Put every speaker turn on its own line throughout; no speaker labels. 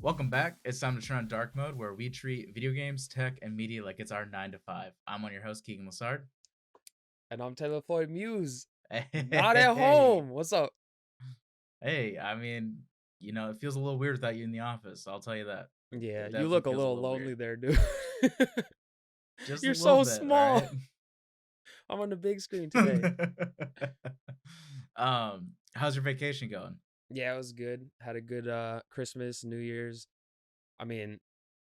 Welcome back. It's time to turn on dark mode where we treat video games, tech, and media like it's our 9 to 5. I'm on your host, Keegan.
And I'm Taylor Floyd Muse. Not at
Hey,
home. What's up?
hey, it feels a little weird without you in the office. I'll tell you that.
Yeah,
It
you
definitely
look a
feels a
little
little weird.
lonely there, dude.
Just a
You're
little
so
bit, all right?
small. I'm on the big screen today.
How's your vacation going?
Yeah, it was good. Had a good Christmas, New Year's. I mean,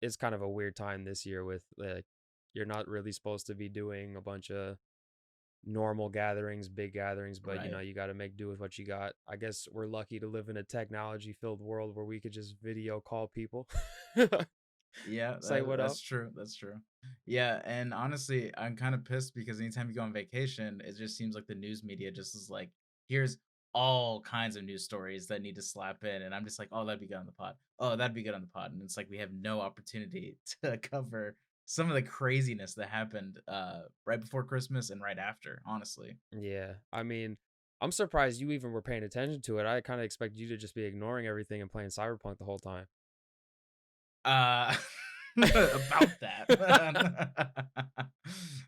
it's kind of a weird time this year with like you're not really supposed to be doing a bunch of normal gatherings, big gatherings, but
Right.
you got to make do with what you got. I guess we're lucky to live in a technology filled world where we could just video call people.
Yeah,
Say what up.
that's true. That's true. Yeah, and honestly, I'm kind of pissed because anytime you go on vacation, it just seems like the news media just is like, here's all kinds of news stories that need to slap in, and I'm just like, oh, that'd be good on the pod. Oh, that'd be good on the pod, and it's like we have no opportunity to cover some of the craziness that happened right before Christmas and right after. Honestly,
Yeah, I mean, I'm surprised you even were paying attention to it. I kind of expect you to just be ignoring everything and playing Cyberpunk the whole time.
uh, about that.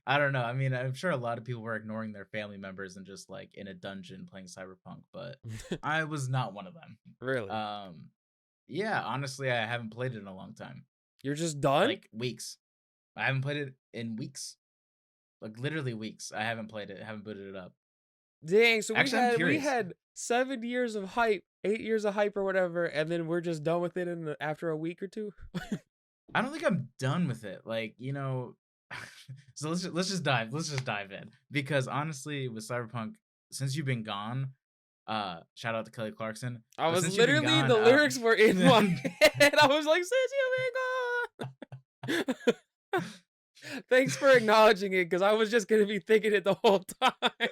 I don't know. I mean, I'm sure a lot of people were ignoring their family members and just like in a dungeon playing Cyberpunk, but I was not one of them.
Really?
Um, yeah, honestly, I haven't played it in a long time,
You're just done?
like weeks. I haven't played it in weeks, like literally weeks. I haven't played it, haven't booted it up.
Dang, so we
Actually, I'm
had we
curious.
had 7 years of hype, 8 years of hype or whatever, and then we're just done with it after a week or two.
I don't think I'm done with it. So let's just dive in because honestly, with Cyberpunk, since you've been gone, shout out to Kelly Clarkson.
I
But
was
since you've been
literally
gone,
the lyrics were in my head. I was like, since you've been gone. Thanks for acknowledging it, because I was just gonna be thinking it the whole time.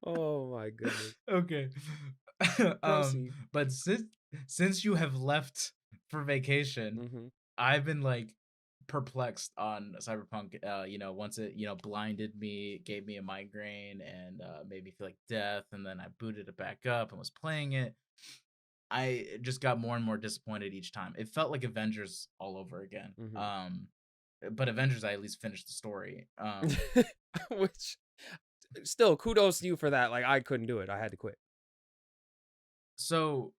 Oh my goodness.
okay.
Proceed.
But since you have left for vacation,
Hmm.
I've been like perplexed on Cyberpunk. Once it blinded me, gave me a migraine, and made me feel like death, and then I booted it back up and was playing it. I just got more and more disappointed each time. It felt like Avengers all over again.
Hmm.
But Avengers, I at least finished the story.
Which still kudos to you for that. Like I couldn't do it. I had to quit.
So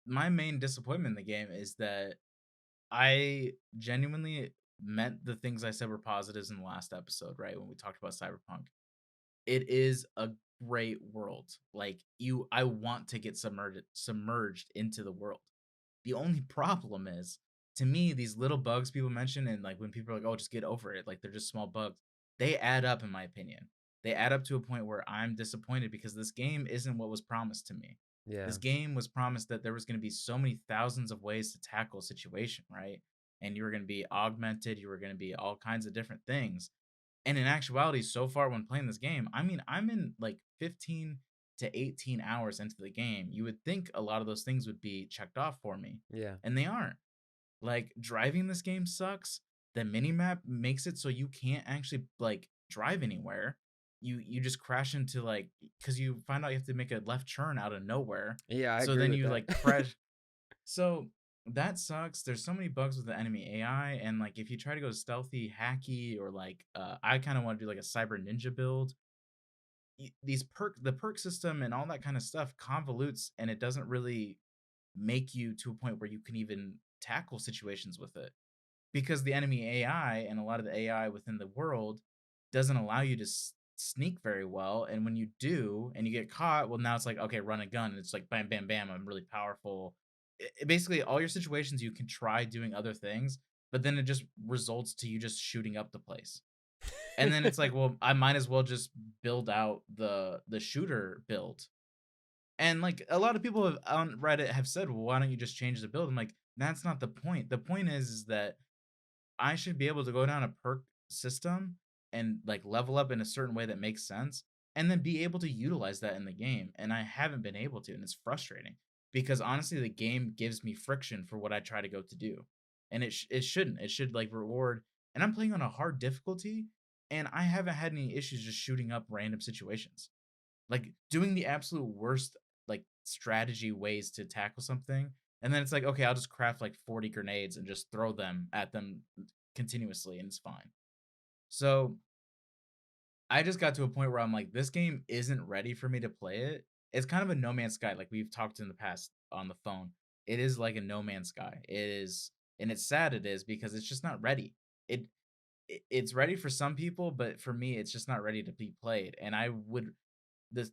my main disappointment in the game is that I genuinely meant the things I said were positives in the last episode, right? When we talked about Cyberpunk. It is a great world. I want to get submerged into the world. The only problem is, to me, these little bugs people mention, and like when people are like, "Oh, just get over it," like they're just small bugs. They add up, in my opinion. They add up to a point where I'm disappointed because this game isn't what was promised to me. This
Yeah.
game was promised that there was going to be so many thousands of ways to tackle a situation, right? And you were going to be augmented, you were going to be all kinds of different things. And in actuality, so far when playing this game, I mean, I'm in like 15 to 18 hours into the game. You would think a lot of those things would be checked off for me,
Yeah.
and they aren't. Like driving this game sucks. The mini map makes it so you can't actually like drive anywhere. You just crash into like because you find out you have to make a left turn out of nowhere.
Yeah, I
So
agree
then
with
you
that.
like crash. So that sucks. There's so many bugs with the enemy AI, and like if you try to go stealthy, hacky, or like I kind of want to do like a cyber ninja build. The perk system and all that kind of stuff convolutes, and it doesn't really make you to a point where you can even tackle situations with it because the enemy AI and a lot of the AI within the world doesn't allow you to sneak very well. And when you do and you get caught, well, now it's like, okay, run a gun. And it's like, bam, bam, bam. I'm really powerful. Basically, all your situations, you can try doing other things, but then it just results to you just shooting up the place. And then it's like, well, I might as well just build out the shooter build. And like a lot of people on Reddit have said, well, why don't you just change the build? I'm like, that's not the point. The point is that I should be able to go down a perk system and like level up in a certain way that makes sense and then be able to utilize that in the game. And I haven't been able to, and it's frustrating because honestly, the game gives me friction for what I try to go to do. And it shouldn't. It should like reward. And I'm playing on a hard difficulty, and I haven't had any issues just shooting up random situations. Like doing the absolute worst like strategy ways to tackle something, and then it's like, okay, I'll just craft like 40 grenades and just throw them at them continuously, and it's fine. So I just got to a point where I'm like, this game isn't ready for me to play it. It's kind of a No Man's Sky, like we've talked in the past on the phone. It is like a No Man's Sky. It is, and it's sad it is because it's just not ready. It it's ready for some people, but for me, it's just not ready to be played. And I would the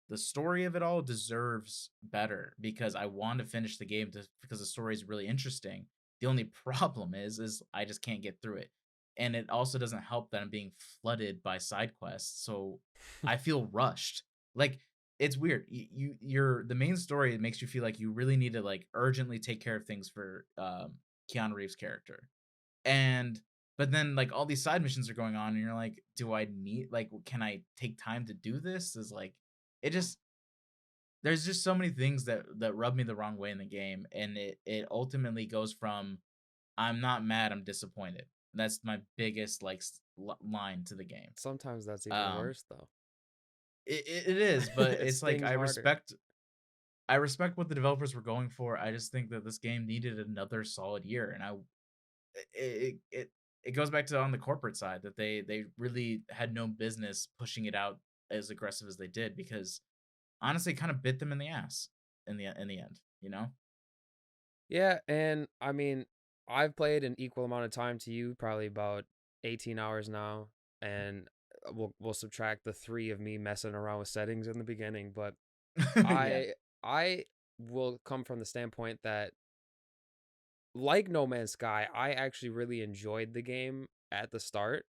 the story of it all deserves better because I want to finish the game because the story is really interesting. The only problem is I just can't get through it. And it also doesn't help that I'm being flooded by side quests. So I feel rushed. Like it's weird. You're the main story makes you feel like you really need to like urgently take care of things for Keanu Reeves' character. And but then like all these side missions are going on and you're like, do I need like can I take time to do this? Is like it just there's just so many things that rub me the wrong way in the game and it ultimately goes from I'm not mad, I'm disappointed. That's my biggest like line to the game.
Sometimes that's even
Um
worse though.
it is, but
It
it's like
stings harder.
I respect what the developers were going for. I just think that this game needed another solid year and it goes back to on the corporate side that they really had no business pushing it out as aggressive as they did because honestly, it kind of bit them in the ass in the end, you know?
Yeah, and I mean, I've played an equal amount of time to you, probably about 18 hours now, and we'll subtract the 3 of me messing around with settings in the beginning, but
Yeah.
I will come from the standpoint that like No Man's Sky, I actually really enjoyed the game at the start,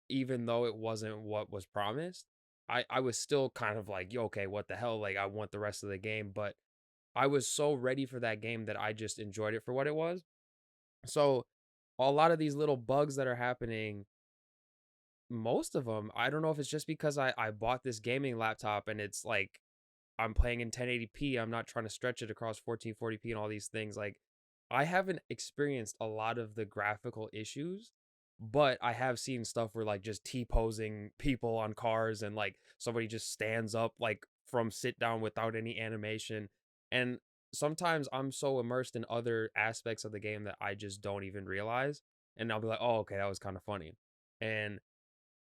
even though it wasn't what was promised. I was still kind of like, "Yo, okay, what the hell? Like, I want the rest of the game," but I was so ready for that game that I just enjoyed it for what it was. So, a lot of these little bugs that are happening, most of them, I don't know if it's just because I bought this gaming laptop and it's like I'm playing in 1080p. I'm not trying to stretch it across 1440p and all these things. Like, I haven't experienced a lot of the graphical issues, but I have seen stuff where like just T-posing people on cars and like somebody just stands up like from sit down without any animation. And sometimes I'm so immersed in other aspects of the game that I just don't even realize. And I'll be like, oh, okay, that was kind of funny. And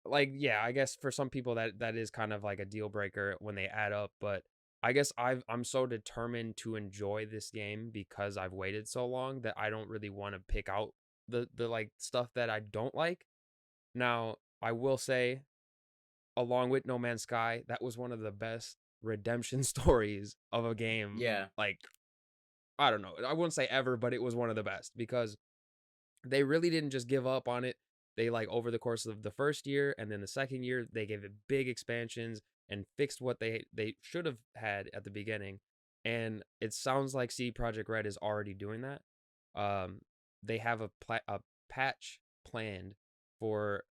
like, yeah, I guess for some people that is kind of like a deal breaker when they add up, but I guess I'm so determined to enjoy this game because I've waited so long that I don't really want to pick out the like stuff that I don't like. Now, I will say along with No Man's Sky, that was one of the best redemption stories of a game.
Yeah.
Like, I don't know. I wouldn't say ever, but it was one of the best because they really didn't just give up on it. They like over the course of the first year and then the second year, they gave it big expansions and fixed what they should have had at the beginning. And it sounds like CD Projekt Red is already doing that. Um, they have a patch planned for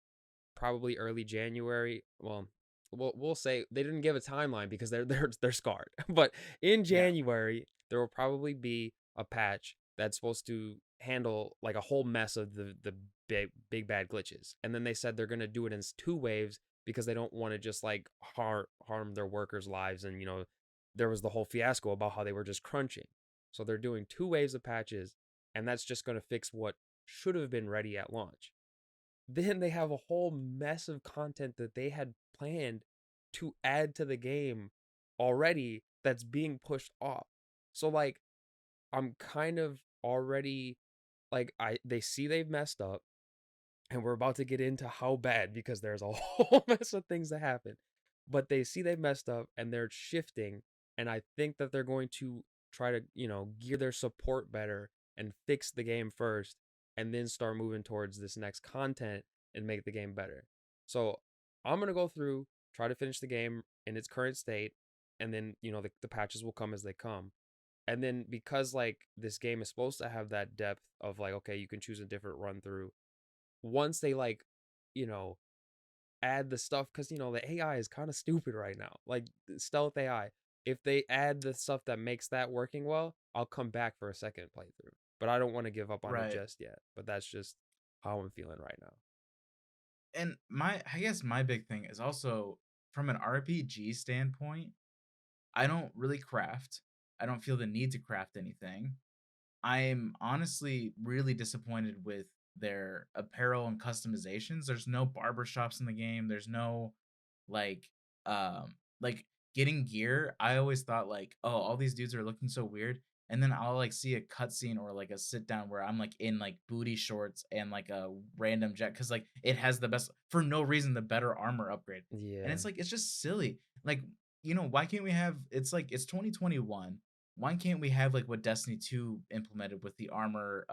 probably early January. Well, we'll say they didn't give a timeline because they're scarred. But in
Yeah.
January, there will probably be a patch that's supposed to handle like a whole mess of the big bad glitches. And then they said they're gonna do it in 2 waves because they don't want to just like harm their workers' lives. And there was the whole fiasco about how they were just crunching. So they're doing 2 waves of patches, and that's just gonna fix what should have been ready at launch. Then they have a whole mess of content that they had planned to add to the game already that's being pushed off. So like I'm kind of already like I they see they've messed up and we're about to get into how bad because there's a whole mess of things that happen. But they see they've messed up and they're shifting, and I think that they're going to try to, gear their support better and fix the game first and then start moving towards this next content and make the game better. So, I'm going to go through, try to finish the game in its current state, and then, the patches will come as they come. And then because like this game is supposed to have that depth of like, okay, you can choose a different run through once they like, you know, add the stuff because the AI is kind of stupid right now. Like stealth AI. If they add the stuff that makes that working well, I'll come back for a second playthrough. But I don't want to give up on it
Right.
just yet. But that's just how I'm feeling right now.
And my I guess my big thing is also from an RPG standpoint, I don't really craft. I don't feel the need to craft anything. I'm honestly really disappointed with their apparel and customizations. There's no barber shops in the game. There's no like like getting gear. I always thought like, oh, all these dudes are looking so weird. And then I'll like see a cutscene or like a sit down where I'm like in like booty shorts and like a random jet because like it has the best for no reason the better armor upgrade. And
Yeah.
it's like it's just silly. Like, why can't we have it's like it's 2021, why can't we have like what Destiny 2 implemented with the armor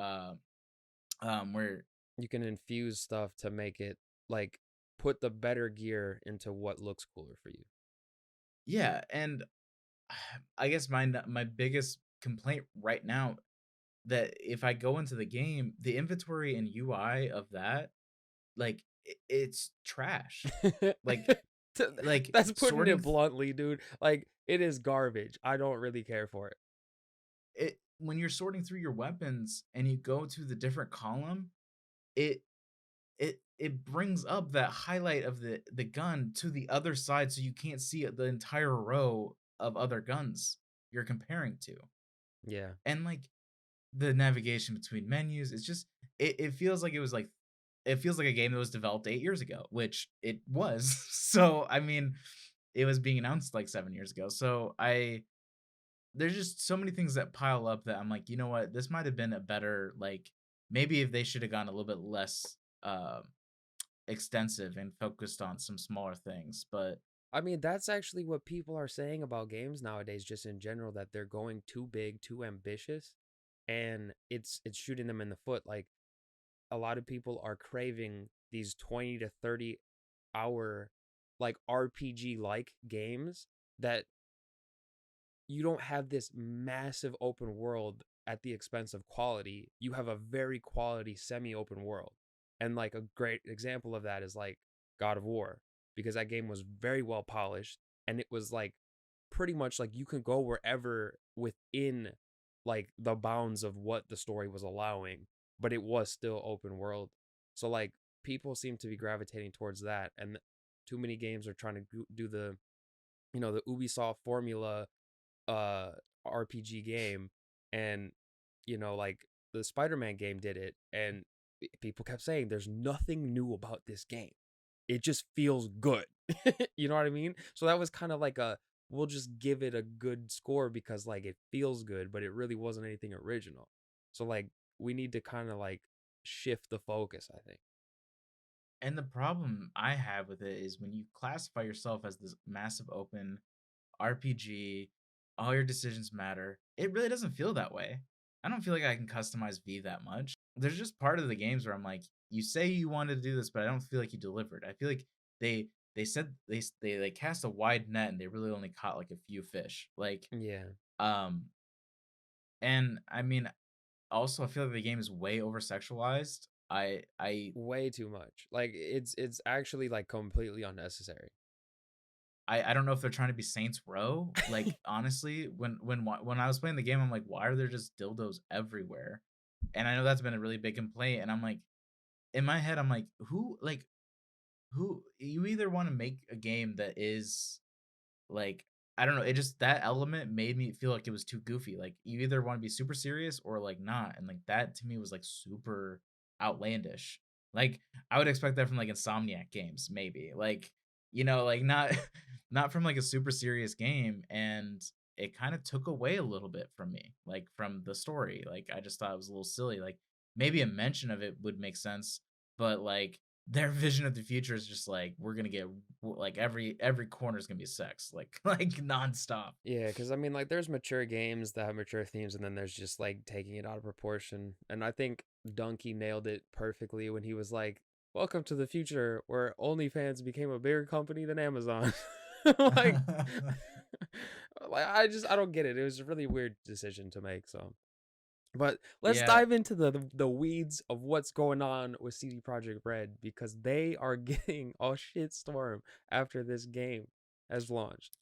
where
You can infuse stuff to make it like put the better gear into what looks cooler for you.
yeah, and I guess my biggest complaint right now that if I go into the game, the inventory and UI of that, like it's trash. Like
That's putting
sorting
it bluntly, dude. Like it is garbage. I don't really care for it.
it when you're sorting through your weapons and you go to the different column, it it brings up that highlight of the gun to the other side so you can't see the entire row of other guns you're comparing to.
Yeah.
And like the navigation between menus, it's just it feels like it feels like a game that was developed 8 years ago, which it was. So, I mean, it was being announced like 7 years ago. So, I there's just so many things that pile up that I'm like, "You know what? This might have been a better like maybe if they should have gone a little bit less extensive and focused on some smaller things." But
I mean, that's actually what people are saying about games nowadays, just in general, that they're going too big, too ambitious, and it's shooting them in the foot. Like a lot of people are craving these 20 to 30 hour like RPG like games that you don't have this massive open world at the expense of quality. You have a very quality semi-open world. And like a great example of that is like God of War, because that game was very well polished and it was like pretty much like you can go wherever within like the bounds of what the story was allowing, but it was still open world. So like people seem to be gravitating towards that, and too many games are trying to do the the Ubisoft formula uh RPG game, and like the Spider-Man game did it, and people kept saying there's nothing new about this game. It just feels good. You know what I mean? So that was kind of like a we'll just give it a good score because like it feels good, but it really wasn't anything original. So like we need to kind of like shift the focus, I think.
and the problem I have with it is when you classify yourself as this massive open RPG, all your decisions matter. It really doesn't feel that way. I don't feel like I can customize V that much. There's just part of the games where I'm like, you say you wanted to do this, but I don't feel like you delivered. I feel like they said they cast a wide net and they really only caught like a few fish. Like
Yeah,
um and I mean also I feel like the game is way over sexualized.
way too much. Like it's actually like completely unnecessary.
I don't know if they're trying to be Saints Row. Like honestly, when I was playing the game, I'm like, why are there just dildos everywhere? And I know that's been a really big complaint. And I'm like, in my head, I'm like, who you either want to make a game that is like I don't know, it just that element made me feel like it was too goofy. Like you either want to be super serious or like not. And like that to me was like super outlandish. Like I would expect that from like Insomniac games, maybe. Like, like not not from like a super serious game. And it kind of took away a little bit from me, like from the story. Like I just thought it was a little silly. Like maybe a mention of it would make sense, but like their vision of the future is just like we're gonna get like every corner is gonna be sex like nonstop.
Yeah, because I mean, like, there's mature games that have mature themes, and then there's just like taking it out of proportion. And I think Donkey nailed it perfectly when he was like, "Welcome to the future where OnlyFans became a bigger company than Amazon." like, like I don't get it. It was a really weird decision to make. So, but let's
Yeah,
dive into the weeds of what's going on with CD Projekt Red because they are getting a shitstorm after this game has launched.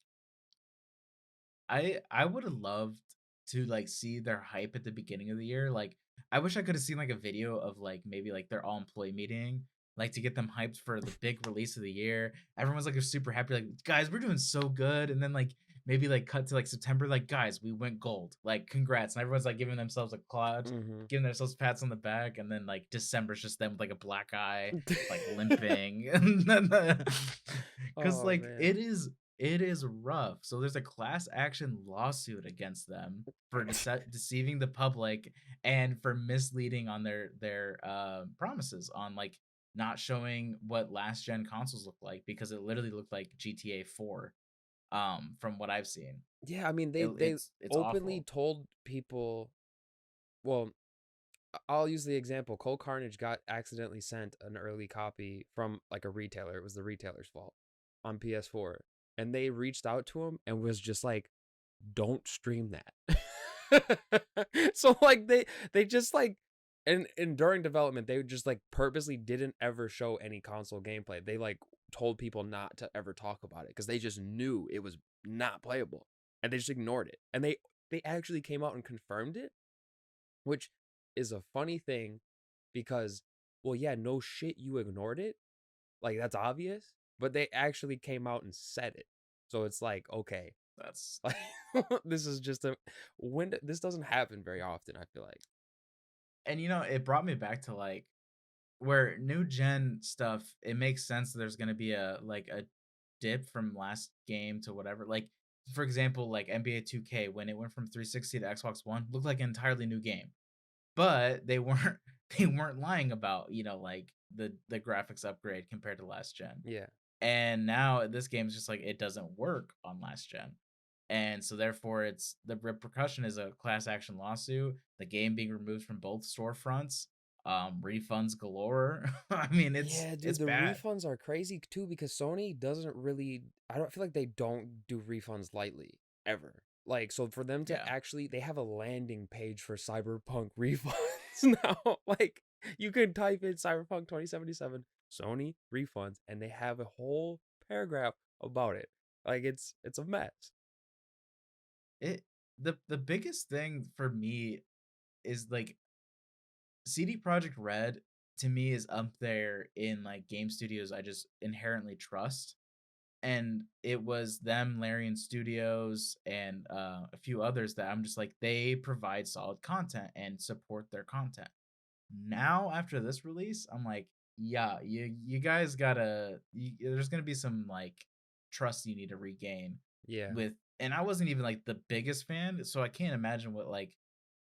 I would have loved to like see their hype at the beginning of the year. Like I wish I could have seen like a video of like maybe like their all employee meeting, like to get them hyped for the big release of the year. Everyone's like super happy, like guys, we're doing so good, and then like maybe like cut to like September, like guys, we went gold, like congrats, and everyone's like giving themselves a clap,
Mhm.
giving themselves pats on the back, and then like December's just them with like a black eye, like limping, and then because
Oh,
like
man.
it is rough. So there's a class action lawsuit against them for deceiving the public and for misleading on their promises on like not showing what last gen consoles look like because it literally looked like GTA 4 from what I've seen.
Yeah, I mean,
It,
they
it's
openly
awful.
told people, well, I'll use the example. Cole Carnage got accidentally sent an early copy from like a retailer. It was the retailer's fault on PS4. And they reached out to him and was just like, don't stream that. So like they just like, and during development they just like purposely didn't ever show any console gameplay. They like told people not to ever talk about it because they just knew it was not playable, and they just ignored it. And they actually came out and confirmed it, which is a funny thing because, well, yeah, no shit, you ignored it. Like, that's obvious, but they actually came out and said it. So it's like, okay,
That's
like this is just this doesn't happen very often, I feel like.
and it brought me back to like where new gen stuff, it makes sense that there's gonna be a dip from last game to whatever. Like for example, like NBA 2K when it went from 360 to Xbox One looked like an entirely new game. But they weren't they weren't lying about, like the graphics upgrade compared to last gen.
Yeah.
And now this game's just like it doesn't work on last gen. And so therefore it's the repercussion is a class action lawsuit, the game being removed from both storefronts, refunds galore. I mean,
Yeah, dude,
it's
the
bad.
refunds are crazy too because Sony doesn't really, I don't feel like they don't do refunds lightly ever. Like, so for them to
Yeah.
actually, they have a landing page for Cyberpunk refunds now. Like, you can type in Cyberpunk 2077 Sony refunds and they have a whole paragraph about it. Like, it's a mess.
It the biggest thing for me is like CD Project Red to me is up there in like game studios I just inherently trust. And it was them, Larian Studios, and a few others that I'm just like they provide solid content and support their content. Now after this release, I'm like, yeah, you guys there's gonna be some like trust you need to regain
Yeah.
with. And I wasn't even like the biggest fan, so I can't imagine what like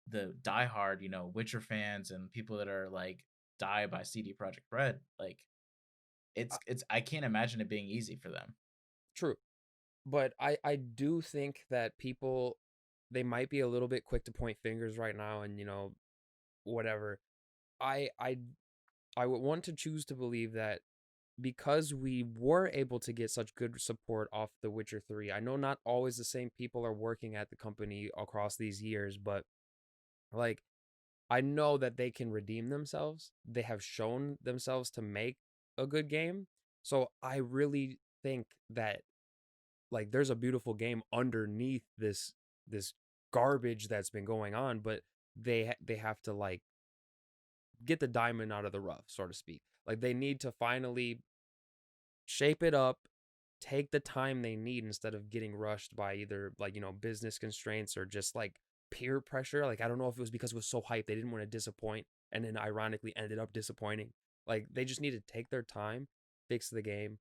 the diehard, Witcher fans and people that are like die by CD Project Red, like it's I can't imagine it being easy for them.
True. But I do think that people, they might be a little bit quick to point fingers right now and whatever. I I I would want to choose to believe that because we were able to get such good support off The Witcher 3. I know not always the same people are working at the company across these years, but like I know that they can redeem themselves. They have shown themselves to make a good game. So I really think that like there's a beautiful game underneath this garbage that's been going on, but they have to like get the diamond out of the rough, so to speak. Like they need to finally shape it up, take the time they need instead of getting rushed by either like, business constraints or just like peer pressure. Like I don't know if it was because it was so hyped they didn't want to disappoint and then ironically ended up disappointing. Like they just need to take their time, fix the game,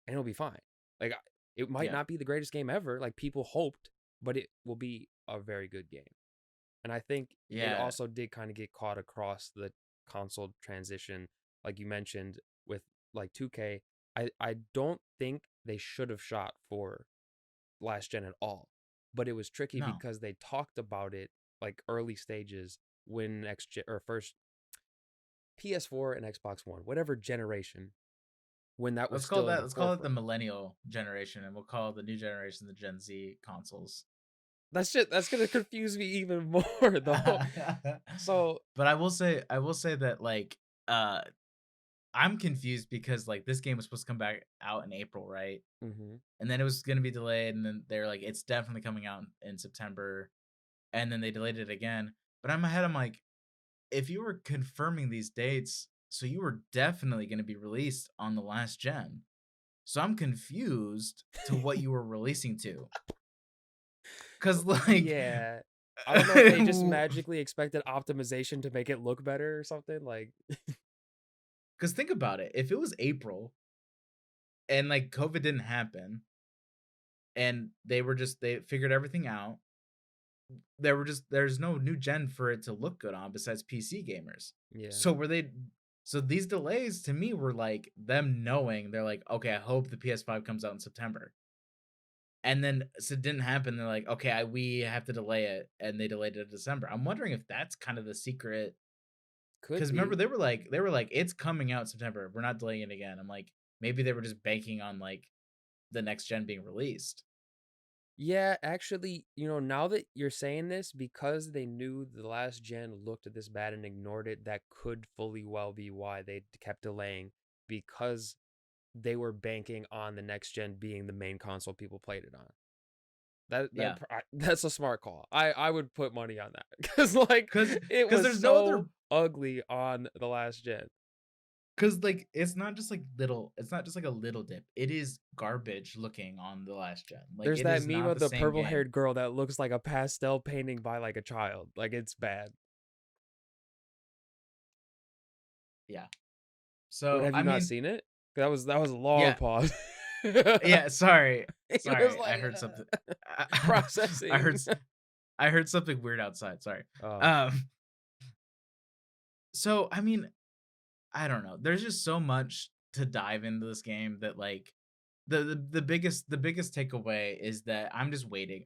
and it'll be fine. Like it might
Yeah.
not be the greatest game ever, like people hoped, but it will be a very good game. And I think it
Yeah.
also did kind of get caught across the console transition, like you mentioned with like 2K. I don't think they should have shot for last gen at all, but it was tricky
No.
because they talked about it like early stages when next gen or first PS4 and Xbox One, whatever generation, when that was still in the
Let's call it the
forefront.
millennial generation, and we'll call the new generation the Gen Z consoles.
That's gonna confuse me even more though. So,
But I will say that like uh I'm confused because like this game was supposed to come back out in April, right?
mhm.
And then it was gonna be delayed, and then they're like, it's definitely coming out in September, and then they delayed it again. But in my head, I'm like, if you were confirming these dates, so you were definitely gonna be released on the last gen. So I'm confused to what you were releasing to. 'Cause, like
Yeah. I don't know if they just magically expected optimization to make it look better or something, like.
'cause think about it, if it was April and, like, COVID didn't happen and they figured everything out, there's no new gen for it to look good on besides PC gamers.
Yeah.
So were they so these delays to me were like them knowing they're like, "Okay, I hope the PS5 comes out in September." And then so it didn't happen, they're like, "Okay, we have to delay it," and they delayed it to December. I'm wondering if that's kind of the secret.
Could
Because remember
be.
they were like, "It's coming out in September. We're not delaying it again." I'm like, maybe they were just banking on, like, the next gen being released.
Yeah, actually, now that you're saying this, because they knew the last gen looked this bad and ignored it, that could fully well be why they kept delaying, because they wwere banking on the next gen being the main console people played it on.
Yeah.
That's a smart call. I would put money on that because like
Because
it
because
was
there's no
so
other.
ugly on the last gen.
Because like, it's not just like a little dip. It is garbage looking on the last gen. Like,
There's
it
that
is
meme
not
of
the
the
same
purple
game.
haired girl that looks like a pastel painting by like a child. Like it's bad.
Yeah.
What
So,
have
I
you not
mean,
seen it? That was a long
yeah.
pause.
Yeah, sorry.
It was
Sorry, I
like
heard something. I heard
processing.
s I heard something weird outside, sorry.
Oh,
Um, so, I mean, I don't know. There's just so much to dive into this game that, like, the biggest takeaway is that I'm just waiting.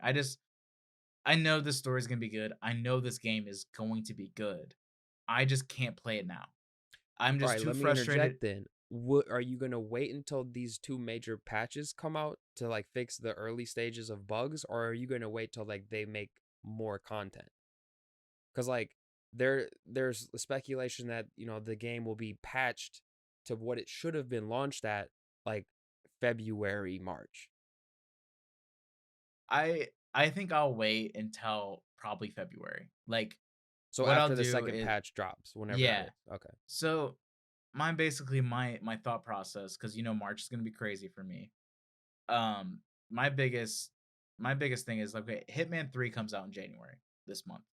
I know this story's gonna be good. I know this game is going to be good. I just can't play it now. I'm
all
just
right.
too
Let me
frustrated.
interject then. What are you gonna wait until these two major patches come out to like fix the early stages of bugs, or are you gonna wait till like they make more content? Because like there's speculation that the game will be patched to what it should have been launched at like February, March.
I think I'll wait until probably February. Like,
So
what I'll
after the
do
second
is
patch drops, whenever that
yeah.
is. Okay.
So, my thought process, because March is gonna be crazy for me. Um, my biggest my biggest thing is, like, okay, Hitman 3 comes out in January this month.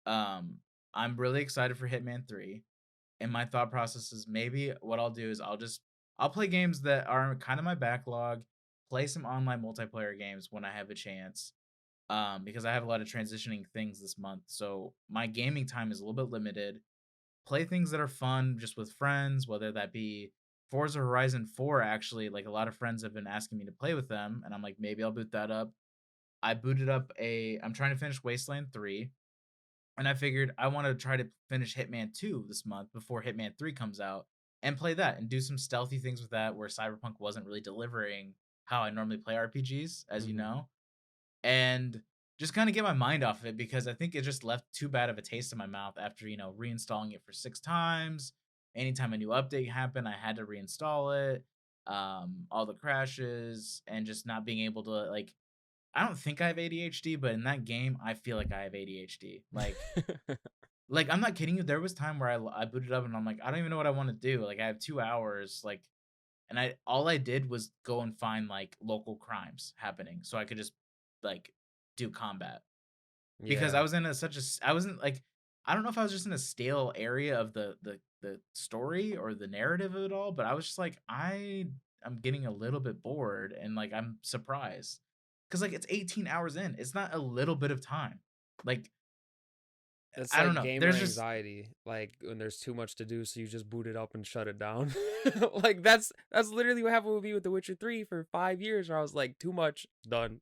Um, I'm really excited for Hitman 3, and my thought process is maybe what I'll do is I'll play games that are kind of my backlog, play some online multiplayer games when I have a chance, because I have a lot of transitioning things this month, so my gaming time is a little bit limited. Play things that are fun just with friends, whether that be Forza Horizon 4. Actually, like, a lot of friends have been asking me to play with them, and I'm like, maybe I'll boot that up. I'm trying to finish Wasteland 3, and I figured I want to try to finish Hitman 2 this month before Hitman 3 comes out and play that and do some stealthy things with that where Cyberpunk wasn't really delivering how I normally play RPGs, as you
Mm-hmm.
know, and just kind of get my mind off of it because I think it just left too bad of a taste in my mouth after, reinstalling it for 6 times. Anytime a new update happened, I had to reinstall it. All the crashes and just not being able to, like, I don't think I have ADHD, but in that game, I feel like I have ADHD. Like, I'm not kidding you. There was time where I booted up and I'm like, I don't even know what I want to do. Like, I have 2 hours, like, and all I did was go and find like local crimes happening, so I could just like do combat because I
Yeah.
was in I wasn't like, I don't know if I was just in a stale area of the story or the narrative of it all, but I was just like, I'm getting a little bit bored and like I'm surprised because like it's 18 hours in. It's not a little bit of time. Like,
It's
I don't
like
know.
gamer
There's just
anxiety, like when there's too much to do, so you just boot it up and shut it down. Like that's literally what happened with me with The Witcher 3 for 5 years, where I was like, too much, done.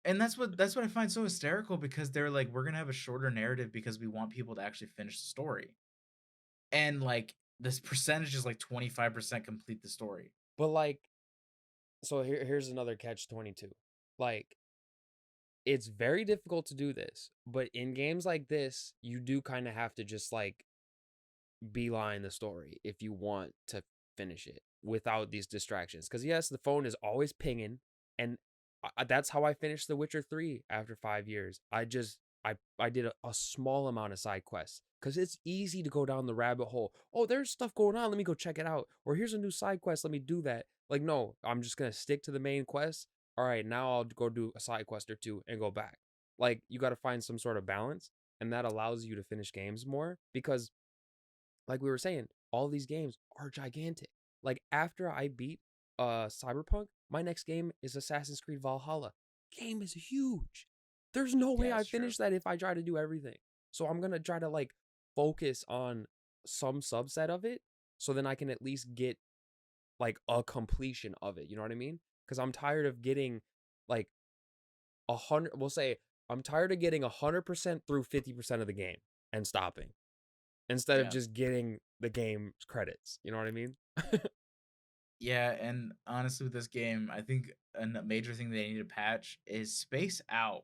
and that's what I find so hysterical because they're like, we're gonna have a shorter narrative because we want people to actually finish the story. And like this percentage is like 25% complete the story.
But like, so here's another catch 22. Like, it's very difficult to do this, but in games like this, you do kind of have to just like beeline the story if you want to finish it without these distractions. Because yes, the phone is always pinging, and that's how I finished The Witcher 3 after 5 years. I did a small amount of side quests because it's easy to go down the rabbit hole. Oh, there's stuff going on. Let me go check it out. Or here's a new side quest. Let me do that. Like, no, I'm just gonna stick to the main quest. all right, now I'll go do a side quest or two and go back. Like you got to find some sort of balance, and that allows you to finish games more because, like we were saying, all these games are gigantic. Like after I beat Cyberpunk, my next game is Assassin's Creed Valhalla. Game is huge. There's no way
Yeah,
I
it's true.
finish that if I try to do everything. So I'm gonna try to like focus on some subset of it, so then I can at least get like a completion of it. You know what I mean? Because I'm tired of getting like 100. We'll say I'm tired of getting 100% through 50% of the game and stopping instead of
Yeah.
just getting the game's credits. You know what I mean?
Yeah, and honestly, with this game, I think major thing they need to patch is space out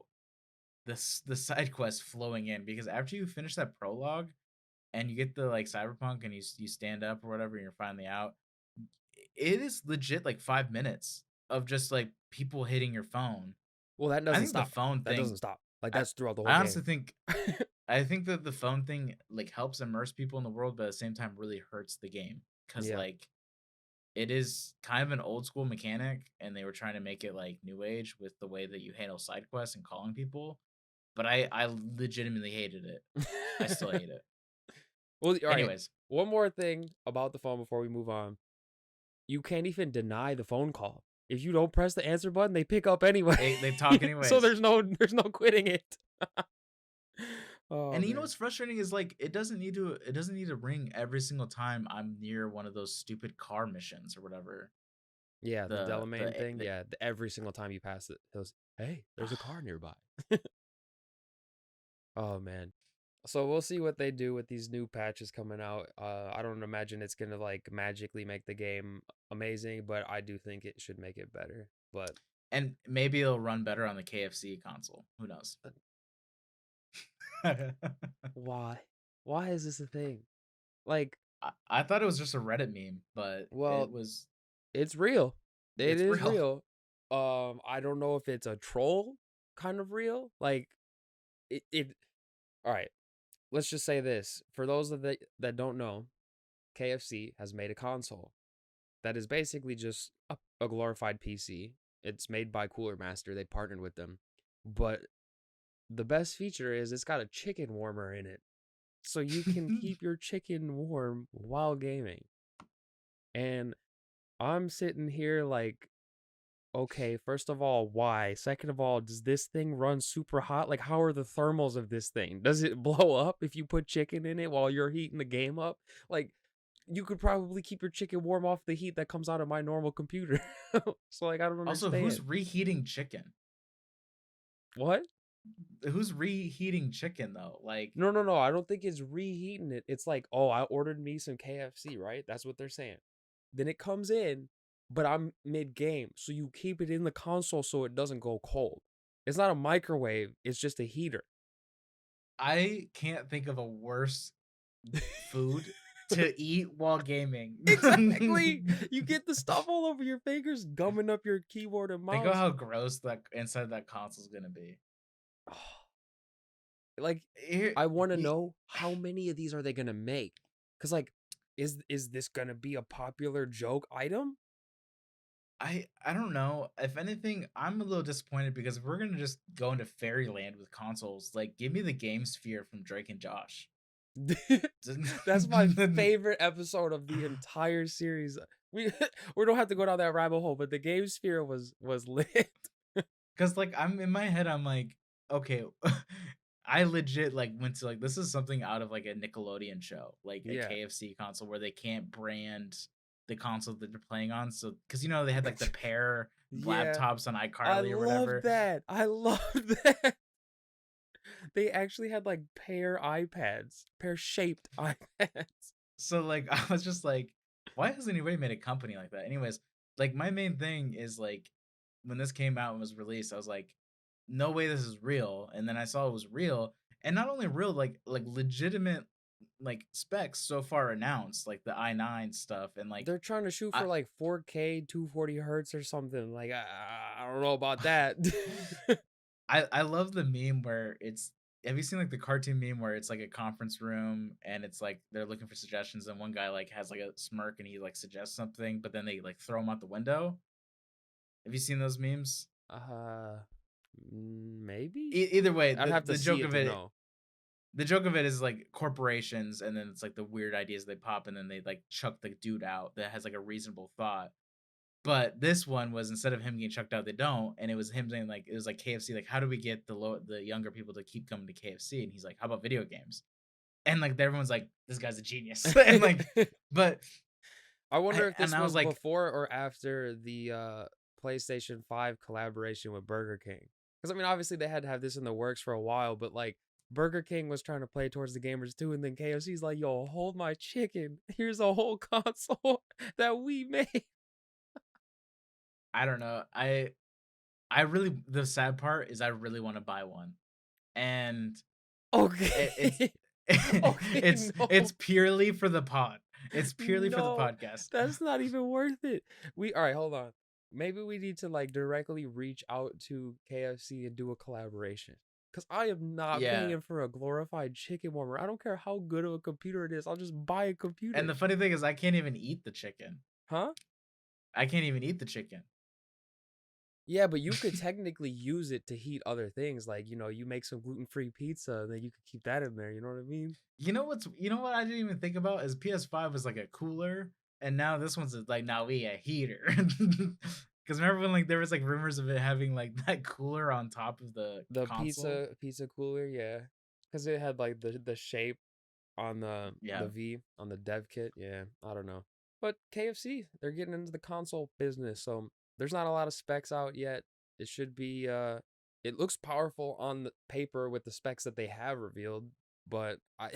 the side quests flowing in, because after you finish that prologue and you get the like cyberpunk and you stand up or whatever and you're finally out, it is legit like 5 minutes of just like people hitting your phone.
Well, that
I
doesn't
think the
stop.
phone
That doesn't
thing,
stop. Like
I,
that's throughout the whole
I honestly
game.
think I think that the phone thing like helps immerse people in the world, but at the same time really hurts the game because
Yeah.
like it is kind of an old school mechanic, and they were trying to make it like new age with the way that you handle side quests and calling people. But I legitimately hated it. I still hate it.
Well, all right.
Anyways,
One more thing about the phone before we move on. You can't even deny the phone call. If you don't press the answer button, they pick up anyway.
they talk
So
anyways.
there's no quitting it. Oh
And you know
man.
what's frustrating is like it doesn't need to ring every single time I'm near one of those stupid car missions or whatever.
Yeah, the Delamain thing.
The
Yeah, every single time you pass it, it goes, "Hey, there's a car nearby." Oh man. So we'll see what they do with these new patches coming out. I don't imagine it's gonna like magically make the game amazing, but I do think it should make it better. But
and maybe it'll run better on the KFC console. Who knows?
why? Why is this a thing? Like,
I thought it was just a Reddit meme, but
well, it's real. It
it's
is
real.
real. I don't know if it's a troll kind of real. Like, it. All right. Let's just say this for those that don't know, KFC has made a console that is basically just a glorified PC. It's made by Cooler Master. They partnered with them. But the best feature is it's got a chicken warmer in it. So you can keep your chicken warm while gaming. And I'm sitting here like, okay, first of all, why? Second of all, does this thing run super hot? Like, how are the thermals of this thing? Does it blow up if you put chicken in it while you're heating the game up? Like, you could probably keep your chicken warm off the heat that comes out of my normal computer. So, like, I don't
Also,
understand.
who's reheating chicken?
What?
Who's reheating chicken though? Like,
No, no, no. I don't think it's reheating it. It's like, oh, I ordered me some KFC, right? That's what they're saying. Then it comes in, but I'm mid game. So you keep it in the console so it doesn't go cold. It's not a microwave, it's just a heater.
I can't think of a worse food to eat while gaming.
Exactly. You get the stuff all over your fingers, gumming up your keyboard and
Think of
mouse.
how gross that inside of that console is gonna be.
Like,
Here,
I want to know how many of these are they gonna make? Cause like, is this gonna be a popular joke item?
I don't know. If anything, I'm a little disappointed because if we're gonna just go into fairyland with consoles, like give me the game sphere from Drake and Josh.
That's my favorite episode of the entire series. We we don't have to go down that rabbit hole, but the game sphere was lit.
Because like I'm in my head, I'm like, okay, I legit like went to like this is something out of like a Nickelodeon show, like a
Yeah.
KFC console where they can't brand the console that they're playing on. So because you know they had like the pair
Yeah.
laptops on
I
iCarly or
love
whatever.
that. I love that. They actually had like pair iPads, pair shaped iPads.
So like I was just like, why has anybody made a company like that? Anyways, like my main thing is like when this came out and was released, I was like, no way this is real. And then I saw it was real, and not only real, like legitimate like specs so far announced, like the i9 stuff, and like
They're trying to shoot
I
for like 4K, 240 hertz or something. Like I don't know about that.
I love the meme where it's, have you seen like the cartoon meme where it's like a conference room and it's like they're looking for suggestions and one guy like has like a smirk and he like suggests something, but then they like throw him out the window? Have you seen those memes?
Uh, maybe.
Either way,
I'd have to
the
see
joke
it
of
to
it
know.
the joke of it is like corporations, and then it's like the weird ideas they pop, and then they like chuck the dude out that has like a reasonable thought. But this one was, instead of him getting chucked out, they don't, and it was him saying like, it was like KFC, like, how do we get the younger people to keep coming to KFC? And he's like, how about video games? And like everyone's like, this guy's a genius, and like, but
I wonder if
and
this
I was
was
like,
before or after the PlayStation 5 collaboration with Burger King. Because I mean, obviously they had to have this in the works for a while, but like Burger King was trying to play towards the gamers too, and then KFC's like, "Yo, hold my chicken. Here's a whole console that we made."
I don't know, I really, the sad part is I really want to buy one, and it's
Okay. Okay,
it's
no.
purely for the pod. It's purely for the
No,
podcast.
that's not even worth it. All right, hold on. Maybe we need to like directly reach out to KFC and do a collaboration. Cause I am not
Yeah.
paying for a glorified chicken warmer. I don't care how good of a computer it is. I'll just buy a
And
computer.
the funny thing is, I can't even eat the chicken.
Huh?
I can't even eat the chicken.
Yeah, but you could technically use it to heat other things. Like, you make some gluten-free pizza and then you could keep that in there. You know what I mean?
You know what I didn't even think about is PS5 was like a cooler, and now this one's like, now we a heater. Because remember when like there was like rumors of it having like that cooler on top of the
The
console?
pizza cooler, yeah. Because it had like the shape on the
Yeah.
V on the dev kit. Yeah, I don't know. But KFC, they're getting into the console business, so there's not a lot of specs out yet. It should be it looks powerful on the paper with the specs that they have revealed, but I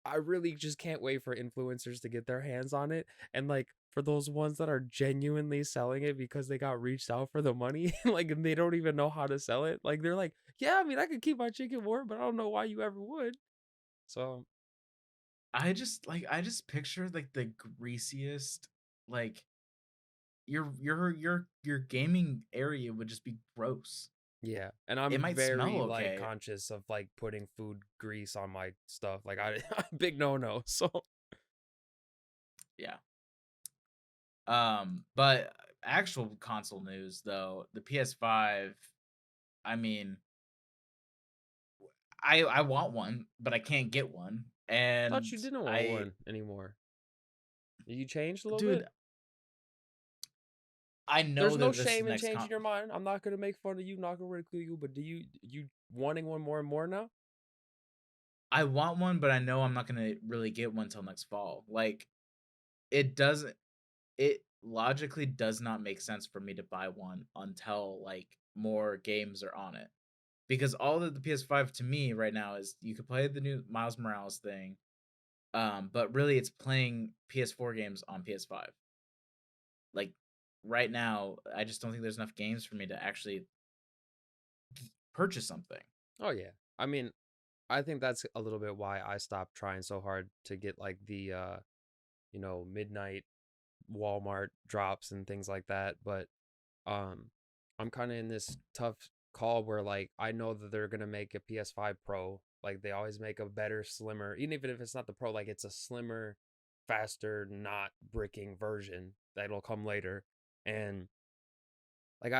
I really just can't wait for influencers to get their hands on it, and like for those ones that are genuinely selling it because they got reached out for the money, like, and they don't even know how to sell it. Like they're like, "Yeah, I mean, I could keep my chicken warm, but I don't know why you ever would." So,
I just picture like the greasiest, like, your gaming area would just be gross.
yeah, and
It
I'm
might smell
very like
okay.
conscious of like putting food grease on my stuff. Like I big no. So,
Yeah. But actual console news though, the PS5, I mean, I want one, but I can't get one.
thought
And
you didn't want
I
one anymore. You changed a little
dude,
bit?
I
There's
know
no
that this is the
shame in
next
changing your mind. I'm not gonna make fun of you, not gonna ridicule you, but do you wanting one more and more now?
I want one, but I know I'm not gonna really get one till next fall. Like, it doesn't it logically does not make sense for me to buy one until like more games are on it. Because all that the PS5 to me right now is you could play the new Miles Morales thing, but really it's playing PS4 games on PS5. Like right now, I just don't think there's enough games for me to actually purchase something.
Oh yeah. I mean, I think that's a little bit why I stopped trying so hard to get like the midnight Walmart drops and things like that. But um I'm kind of in this tough call where like I know that they're gonna make a PS5 Pro. Like they always make a better, slimmer, even if it's not the Pro, like it's a slimmer, faster, not bricking version that'll come later. And like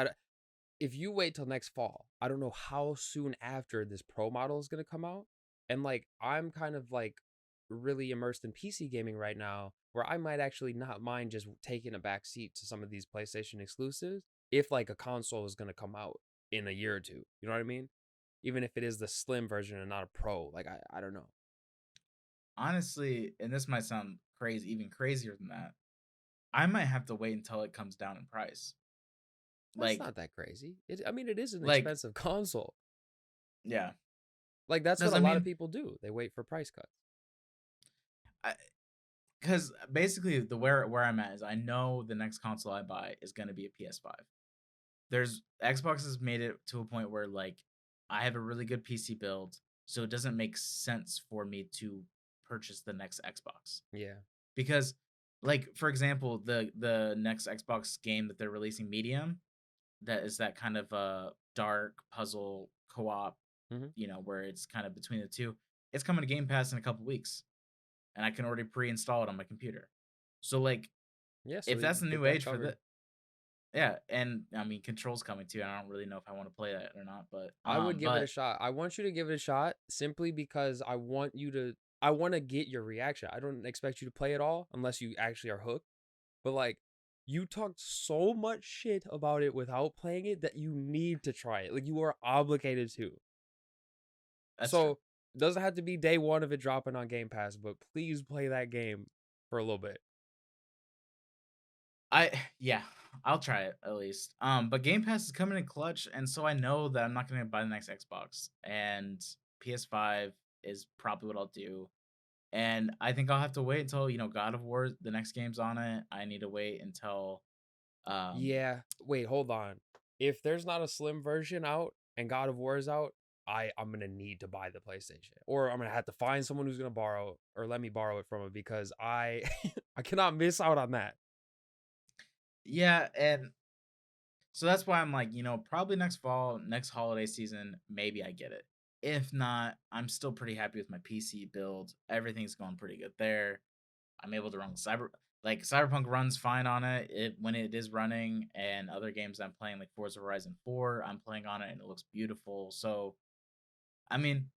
if you wait till next fall, I don't know how soon after this Pro model is gonna come out. And like I'm kind of like really immersed in PC gaming right now, where I might actually not mind just taking a back seat to some of these PlayStation exclusives if like a console is gonna come out in a year or two. You know what I mean? Even if it is the slim version and not a pro. Like I don't know.
Honestly, and this might sound crazy, even crazier than that, I might have to wait until it comes down in price.
That's
Like,
not that crazy. I mean, it is an
like,
expensive console.
yeah.
Like that's what
Does
a
I
lot of
mean,
people do. They wait for price cuts.
because basically the where I'm at is I know the next console I buy is gonna be a PS5. There's Xbox has made it to a point where like I have a really good PC build, so it doesn't make sense for me to purchase the next Xbox.
Yeah.
Because like for example, the next Xbox game that they're releasing, Medium, that is that kind of dark puzzle co-op,
Hmm.
where it's kind of between the two. It's coming to Game Pass in a couple weeks, and I can already pre-install it on my computer. So like
Yeah. So
if
we
that's the
get
new
that
age for
covered.
Yeah, and I mean, Control's coming too, and I don't really know if I wanna play that or not,
I would give it a
but
shot. I want you to give it a shot simply because I want to get your reaction. I don't expect you to play it all unless you actually are hooked. But like you talked so much shit about it without playing it that you need to try it. Like you are obligated to.
that's true.
So it doesn't have to be day one of it dropping on Game Pass, but please play that game for a little bit.
I yeah, I'll try it at least. But Game Pass is coming in clutch, and so I know that I'm not gonna buy the next Xbox, and PS5 is probably what I'll do. And I think I'll have to wait until, God of War, the next game's on it. I need to wait until, um
Yeah. Wait, hold on. If there's not a slim version out and God of War is out, I'm gonna need to buy the PlayStation, or I'm gonna have to find someone who's gonna borrow or let me borrow it from it because I I cannot miss out on that.
yeah, and so that's why I'm like, probably next fall, next holiday season, maybe I get it. If not, I'm still pretty happy with my PC build. Everything's going pretty good there. I'm able to run Cyberpunk runs fine on it. When it is running, and other games I'm playing like Forza Horizon 4, I'm playing on it and it looks beautiful. So I mean,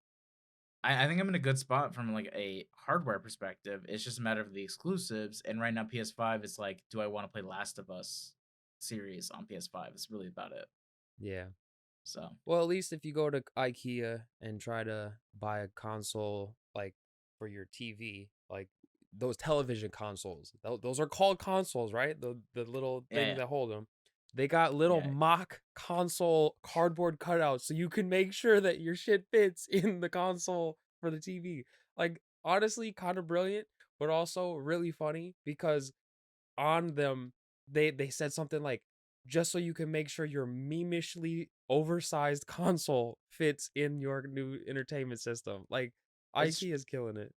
I think I'm in a good spot from like a hardware perspective. It's just a matter of the exclusives. And right now PS5 is like, do I want to play Last of Us series on PS5? It's really about it.
Yeah.
So
Well, at least if you go to IKEA and try to buy a console like for your TV, like those television consoles, those are called consoles, right? The little
yeah,
things
yeah,
that hold them. They got little
yeah.
mock console cardboard cutouts so you can make sure that your shit fits in the console for the TV. Like honestly, kind of brilliant, but also really funny because on them they said something like just so you can make sure your memishly oversized console fits in your new entertainment system. Like
It's
IKEA is killing it.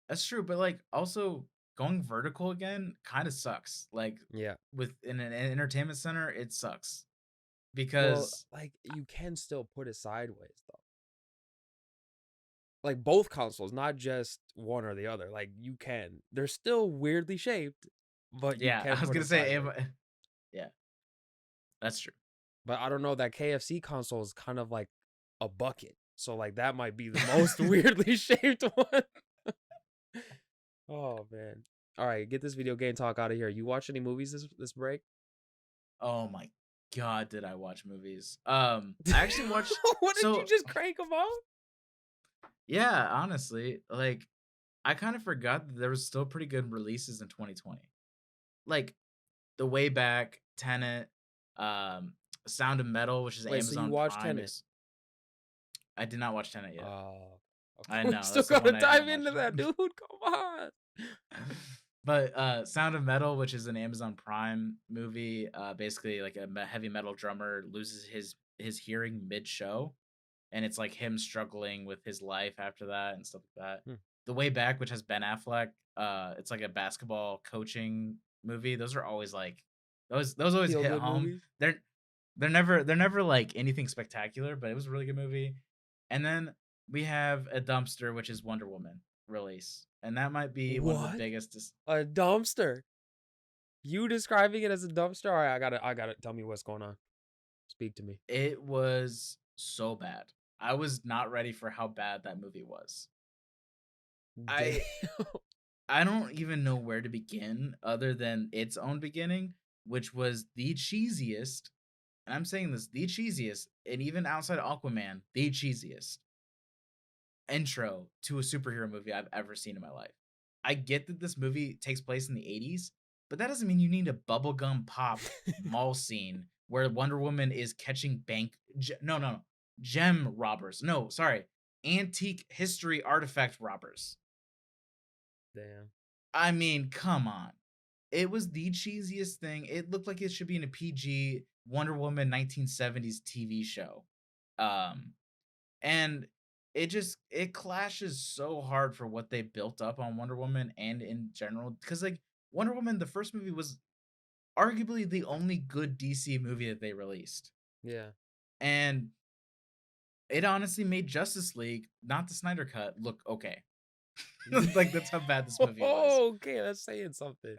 That's true, but like also going vertical again kind of sucks. Like
Yeah.
within an entertainment center, it sucks
Well,
because
like you can still put it sideways though. Like both consoles, not just one or the other. Like you can. They're still weirdly shaped, but you
yeah, I
can
was
put
gonna
them
say
sideways.
yeah, that's true.
But I don't know, that KFC console is kind of like a bucket. So like that might be the most weirdly shaped one. Oh man. All right, get this video game talk out of here. You watch any movies this break?
Oh my god, did I watch movies? I actually watched
What did you
so
just crank them out?
yeah, honestly, like I kind of forgot that there was still pretty good releases in 2020. Like The Way Back, Tenet, um, Sound of Metal, which is
Wait, so you
Amazon
watched
Prime.
Tenet?
I did not watch Tenet yet.
Oh, okay.
I
We
know
still
that's the
gotta
one I
dive
haven't
into
watched.
that, dude. Come on.
But Sound of Metal, which is an Amazon Prime movie, basically like a heavy metal drummer loses his hearing mid show, and it's like him struggling with his life after that and stuff like that.
Hmm.
The Way Back, which has Ben Affleck, it's like a basketball coaching movie. Those are always like those always
Feel
hit
good
home.
movies.
They're never like anything spectacular, but it was a really good movie. And then we have a dumpster, which is Wonder Woman release, and that might be one of the
What?
biggest.
A dumpster. You describing it as a dumpster? All right, I got to tell me what's going on. Speak to me.
It was so bad. I was not ready for how bad that movie was.
Damn.
I I don't even know where to begin other than its own beginning, which was the cheesiest, and I'm saying this, the cheesiest, and even outside Aquaman, the cheesiest intro to a superhero movie I've ever seen in my life. I get that this movie takes place in the 80s, but that doesn't mean you need a bubblegum pop mall scene where Wonder Woman is catching no, no, no, gem robbers. No, sorry, antique history artifact robbers.
Damn.
I mean, come on. It was the cheesiest thing. It looked like it should be in a PG Wonder Woman 1970s TV show. Um, and it clashes so hard for what they built up on Wonder Woman and in general, because like Wonder Woman, the first movie was arguably the only good DC movie that they released,
Yeah.
and it honestly made Justice League, not the Snyder cut, look okay. Like that's how bad this movie was.
Okay, that's saying something.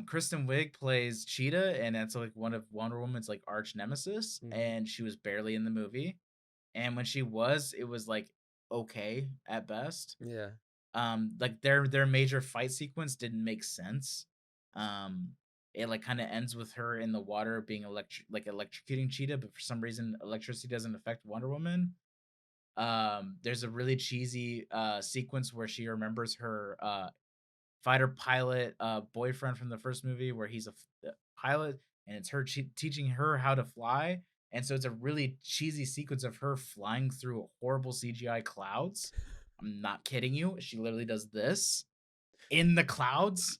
Kristen Wiig plays Cheetah, and that's like one of Wonder Woman's like arch nemesis,
Mhm.
and she was barely in the movie. And when she was, it was like okay at best.
Yeah.
Like their major fight sequence didn't make sense. Um, it like kind of ends with her in the water being electrocuting Cheetah, but for some reason electricity doesn't affect Wonder Woman. There's a really cheesy sequence where she remembers her fighter pilot boyfriend from the first movie, where he's a pilot, and it's her teaching her how to fly. And so it's a really cheesy sequence of her flying through horrible CGI clouds. I'm not kidding you. She literally does this in the clouds.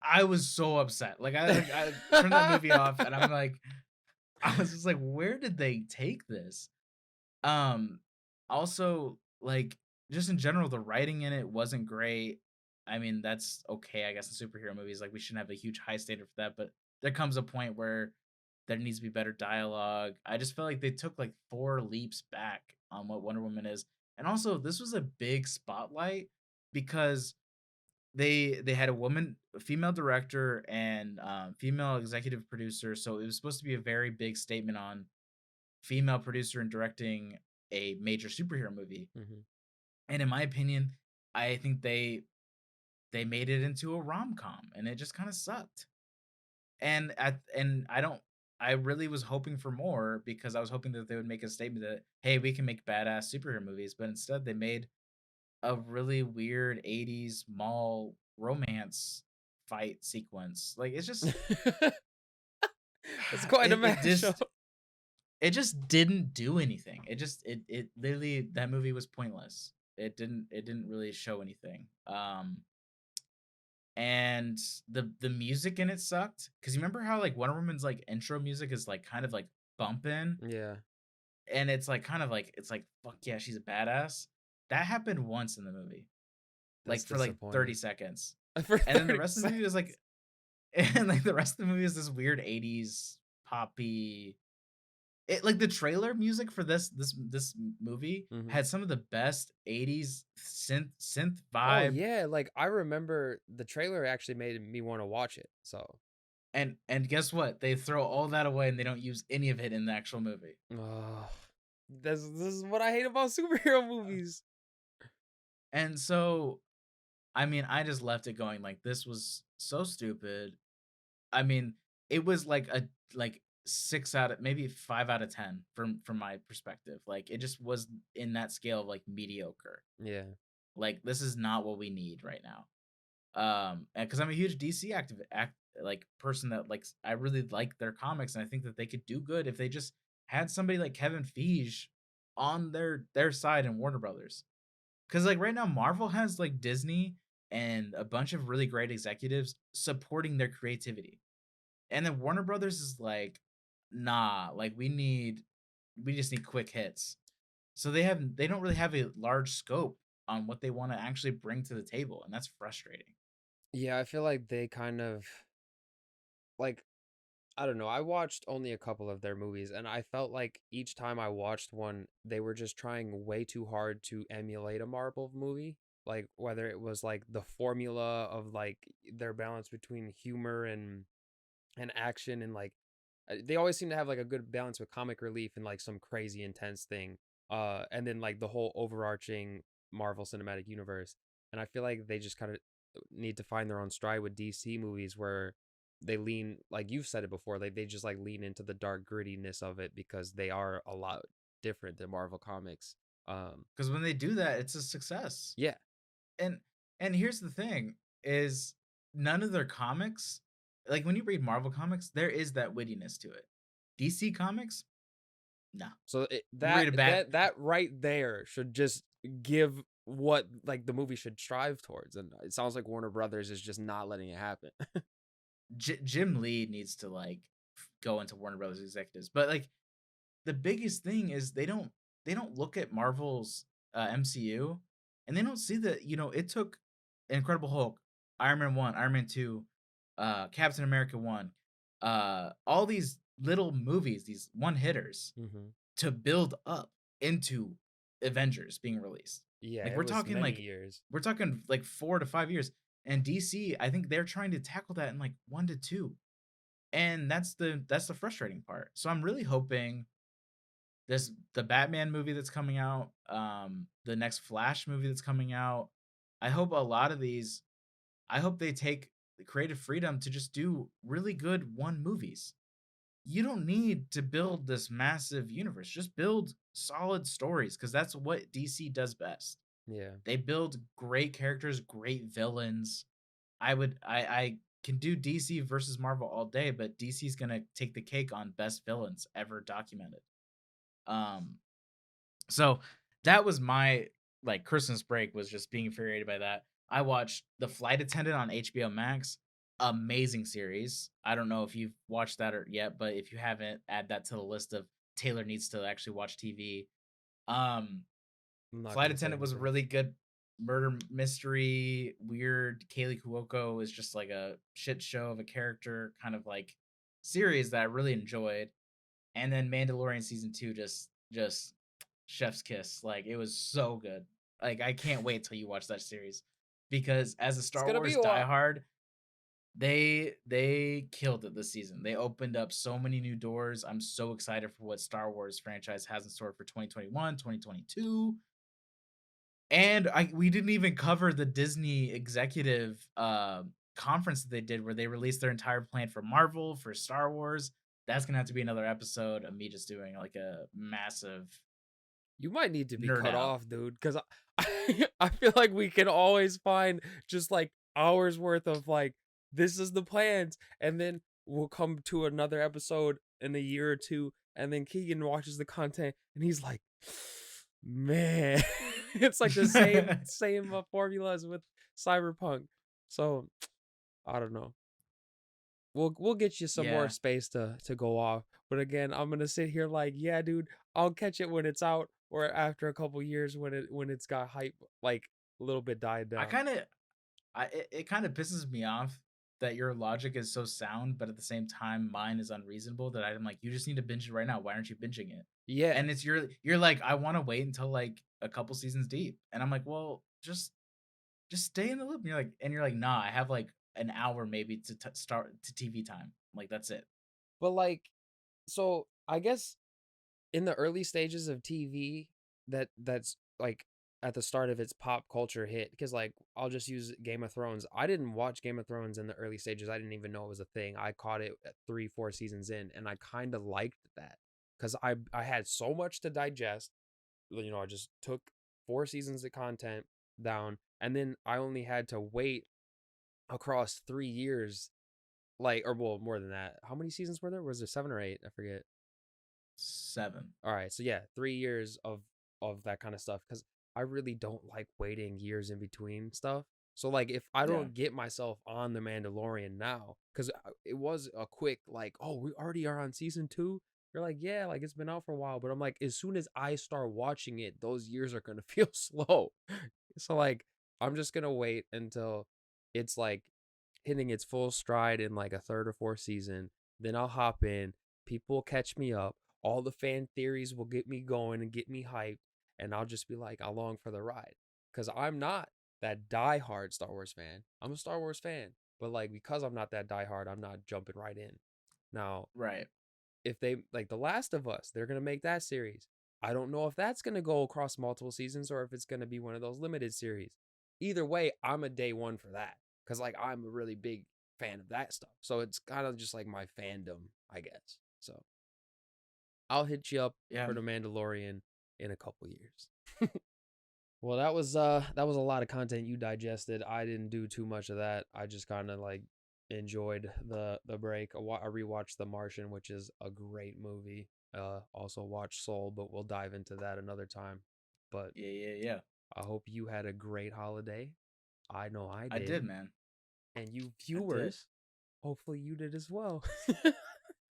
I was so upset. I turned that movie off, and I'm like, I was just like, where did they take this? Um, Also, like, just in general, the writing in it wasn't great. I mean, that's okay, I guess, in superhero movies. Like, we shouldn't have a huge high standard for that, but there comes a point where there needs to be better dialogue. I just felt like they took like 4 leaps back on what Wonder Woman is. And also, this was a big spotlight because they had a female director and female executive producer. So it was supposed to be a very big statement on female producer and directing a major superhero movie.
Mhm.
And in my opinion, I think they made it into a rom-com, and it just kind of sucked. And I don't I really was hoping for more because I was hoping that they would make a statement that, hey, we can make badass superhero movies, but instead they made a really weird 80s mall romance fight sequence. Like it's just
That's quite a
it
mashup.
it just didn't do anything. It literally, that movie was pointless. It didn't really show anything. And the music in it sucked, cuz you remember how like Wonder Woman's like intro music is like kind of like bumping,
Yeah.
and it's like kind of like it's like fuck yeah, she's a badass. That happened once in the movie.
That's
Like for like 30
disappointing.
seconds.
For
And then the
30
rest of the movie was
seconds.
like and like the rest of the movie is this weird 80s poppy. It like the trailer music for this movie
Mhm.
had some of the best 80s synth
Oh,
vibe,
yeah, like, I remember the trailer actually made me wanna watch it, so
and guess what? They throw all that away and they don't use any of it in the actual movie.
ugh. This is what I hate about superhero movies.
And so, I mean, I just left it going like this was so stupid. I mean, it was like a like 6 out of maybe 5 out of 10 from my perspective. Like it just was in that scale of like mediocre.
Yeah.
Like this is not what we need right now. And because I'm a huge DC like person that likes, I really like their comics, and I think that they could do good if they just had somebody like Kevin Feige on their side in Warner Brothers. Because like right now, Marvel has like Disney and a bunch of really great executives supporting their creativity, and then Warner Brothers is like, nah, like we just need quick hits. So they don't really have a large scope on what they want to actually bring to the table, and that's frustrating.
Yeah, I feel like they kind of like, I don't know, I watched only a couple of their movies, and I felt like each time I watched one, they were just trying way too hard to emulate a Marvel movie. Like, whether it was, like, the formula of, like, their balance between humor and action and, like, they always seem to have, like, a good balance with comic relief and, like, some crazy intense thing, and then, like, the whole overarching Marvel Cinematic Universe, and I feel like they just kinda need to find their own stride with DC movies where they lean, like you've said it before, like, they just, like, lean into the dark grittiness of it because they are a lot different than Marvel Comics.
Because when they do that, it's a success.
Yeah.
And and here's the thing is none of their comics, like when you read Marvel comics, there is that wittiness to it. DC comics, no.
So it
You read
that
a bat
that right there should just give what, like, the movie should strive towards, and it sounds like Warner Brothers is just not letting it happen.
Jim Lee needs to like go into Warner Brothers executives. But like the biggest thing is they don't look at Marvel's MCU, and they don't see that, it took Incredible Hulk, Iron Man 1, Iron Man 2, Captain America 1, all these little movies, these one hitters
Mhm.
to build up into Avengers being released.
Yeah,
Like
it was many years.
we're talking like 4 to 5 years. And DC, I think they're trying to tackle that in like 1 to 2. And that's the frustrating part. So I'm really hoping the Batman movie that's coming out, the next Flash movie that's coming out, I hope a lot of these I hope they take the creative freedom to just do really good one movies. You don't need to build this massive universe. Just build solid stories because that's what DC does best.
Yeah.
They build great characters, great villains. I can do DC versus Marvel all day, but DC's gonna take the cake on best villains ever documented. Um, so that was my like Christmas break was just being infuriated by that. I watched The Flight Attendant on HBO Max. Amazing series. I don't know if you've watched that or yet, but if you haven't, add that to the list of Taylor needs to actually watch TV. Um,
I'm not
Flight
gonna say
Attendant was a
anything.
really good murder mystery. Weird. Kaylee Cuoco is just like a shit show of a character, kind of like series that I really enjoyed. And then Mandalorian season 2 just chef's kiss. Like it was so good. Like I can't wait till you watch that series because as a
It's
Star
gonna be
Wars
a while.
diehard, they killed it this season. They opened up so many new doors. I'm so excited for what Star Wars franchise has in store for 2021, 2022. And we didn't even cover the Disney executive conference that they did where they released their entire plan for Marvel, for Star Wars. That's gonna have to be another episode of me just doing like a massive
You might need to be
nerd
cut
out.
off, dude, because I feel like we can always find just like hours worth of like this is the plans, and then we'll come to another episode in a year or two, and then Keegan watches the content and he's like, man, it's like the same formula as with Cyberpunk. So I don't know. We'll get you some more
Yeah.
space to go off. But again, I'm gonna sit here like, yeah, dude, I'll catch it when it's out or after a couple years when it's got hype like a little bit died
I
down.
kind of it kind of pisses me off that your logic is so sound, but at the same time mine is unreasonable that I'm like you just need to binge it right now. Why aren't you binging it?
Yeah,
And it's you're like I want to wait until like a couple seasons deep. And I'm like, "Well, just stay in the loop." And you're like, "Nah, I have like an hour maybe to start to TV time." Like that's it.
but like, so I guess in the early stages of TV, that's like at the start of its pop culture hit. Because like I'll just use Game of Thrones. I didn't watch Game of Thrones in the early stages. I didn't even know it was a thing. I caught it at 3 4 seasons in, and I kind of liked that because I had so much to digest. You know, I just took 4 seasons of content down, and then I only had to wait across 3 years, like, or well, more than that. How many seasons were there? Was there 7 or 8? I forget.
7.
All right, so yeah, 3 years of that kind of stuff because I really don't like waiting years in between stuff. So like, if I
Yeah.
don't get myself on the Mandalorian now, because it was a quick like, oh, we already are on season 2. You're like, yeah, like it's been out for a while, but I'm like, as soon as I start watching it, those years are gonna feel slow. So like, I'm just gonna wait until it's like hitting its full stride in like a third or fourth season. Then I'll hop in. People will catch me up. All the fan theories will get me going and get me hyped. And I'll just be like along for the ride. Because I'm not that diehard Star Wars fan. I'm a Star Wars fan. But like, because I'm not that diehard, I'm not jumping right in. Now,
Right.
if they like The Last of Us, they're gonna make that series. I don't know if that's gonna go across multiple seasons or if it's gonna be one of those limited series. Either way, I'm a day one for that because like I'm a really big fan of that stuff. So it's kind of just like my fandom, I guess. So I'll hit you up
Yeah.
for the Mandalorian in a couple years. Well, that was a lot of content you digested. I didn't do too much of that. I just kind of like enjoyed the break. I rewatched The Martian, which is a great movie. Also watched Soul, but we'll dive into that another time. But
Yeah, yeah, yeah.
I hope you had a great holiday. I know I
I did,
did.
man.
And you
I did.
viewers, hopefully you did as well.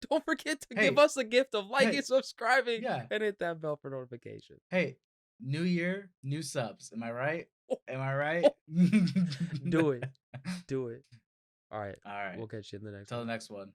Don't forget to give
Hey,
us a gift of liking,
hey,
subscribing,
yeah.
and hit that bell for notification.
Hey, new year, new subs. Am I right? Am I right?
Do it. Do it. All right.
All right.
We'll catch you in the next
Till the
one.
next one.